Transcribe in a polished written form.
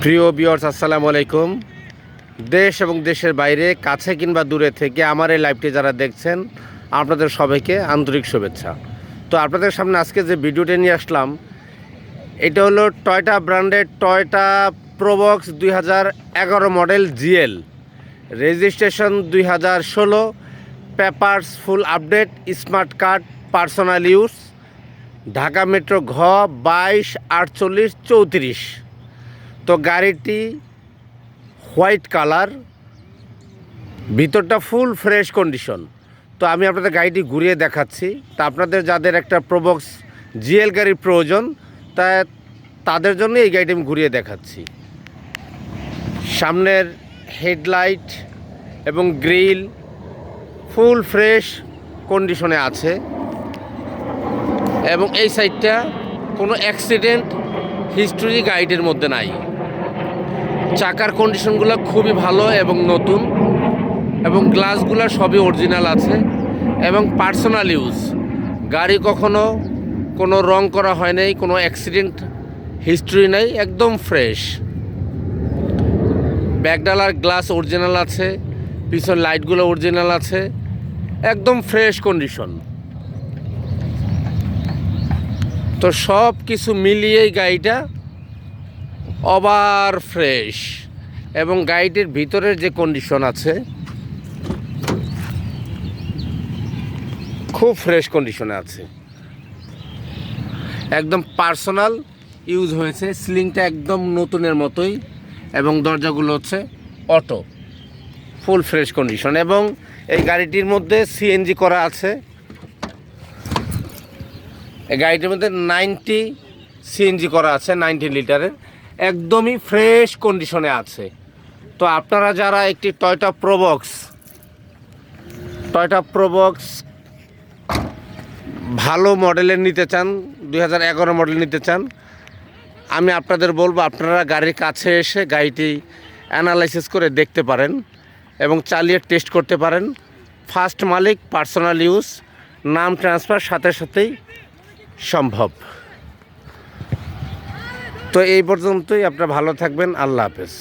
প্রিয় ভিউয়ার্স, আসসালামু আলাইকুম। দেশ এবং দেশের বাইরে, কাছে কিংবা দূরে থেকে আমার এই লাইভটি যারা দেখছেন, আপনাদের সবাইকে আন্তরিক শুভেচ্ছা। তো আপনাদের সামনে আজকে যে ভিডিওটি নিয়ে আসলাম, এটা হলো টয়োটা ব্র্যান্ডের Toyota Probox 2011 model GL, registration 2016, papers full update, smart card, personal use, Dhaka metro ঘ 224834। তো গাড়িটি হোয়াইট কালার, ভিতরটা ফুল ফ্রেশ কন্ডিশন। তো আমি আপনাদের গাড়িটি ঘুরিয়ে দেখাচ্ছি। তা আপনাদের যাদের একটা প্রোবক্স জিএল গাড়ির প্রয়োজন, তা তাদের জন্য এই গাড়িটি আমি ঘুরিয়ে দেখাচ্ছি। সামনের হেডলাইট এবং গ্রিল ফুল ফ্রেশ কন্ডিশনে আছে, এবং এই সাইডটা কোনো অ্যাক্সিডেন্ট হিস্ট্রি গাড়িটির মধ্যে নাই। চাকার কন্ডিশনগুলো খুবই ভালো এবং নতুন, এবং গ্লাসগুলো সবই অরিজিনাল আছে এবং পার্সোনাল ইউজ। গাড়ি কখনো কোনো রং করা হয় নাই, কোনো অ্যাক্সিডেন্ট হিস্ট্রি নেই, একদম ফ্রেশ। ব্যাকডালার গ্লাস অরিজিনাল আছে, পিছন লাইটগুলো অরিজিনাল আছে, একদম ফ্রেশ কন্ডিশন। তো সব কিছু মিলিয়েই গাড়িটা ওভার ফ্রেশ, এবং গাড়িটির ভিতরের যে কন্ডিশন আছে খুব ফ্রেশ কন্ডিশনে আছে, একদম পার্সোনাল ইউজ হয়েছে। সিলিংটা একদম নতুনের মতোই, এবং দরজাগুলো হচ্ছে অটো, ফুল ফ্রেশ কন্ডিশন। এবং এই গাড়িটির মধ্যে সিএনজি করা আছে। এই গাড়িটির মধ্যে 90 সিএনজি করা আছে, 90 লিটারের, একদমই ফ্রেশ কন্ডিশনে আছে। তো আপনারা যারা একটি টয়োটা প্রোবক্স ভালো মডেলের নিতে চান, 2011 মডেল নিতে চান, আমি আপনাদের বলবো আপনারা গাড়ির কাছে এসে গাড়িটি অ্যানালাইসিস করে দেখতে পারেন এবং চালিয়ে টেস্ট করতে পারেন। ফার্স্ট মালিক, পার্সোনাল ইউজ, নাম ট্রান্সফার সাথে সাথেই সম্ভব। তো এই পর্যন্তই। আপনারা ভালো থাকবেন। আল্লাহ হাফেজ।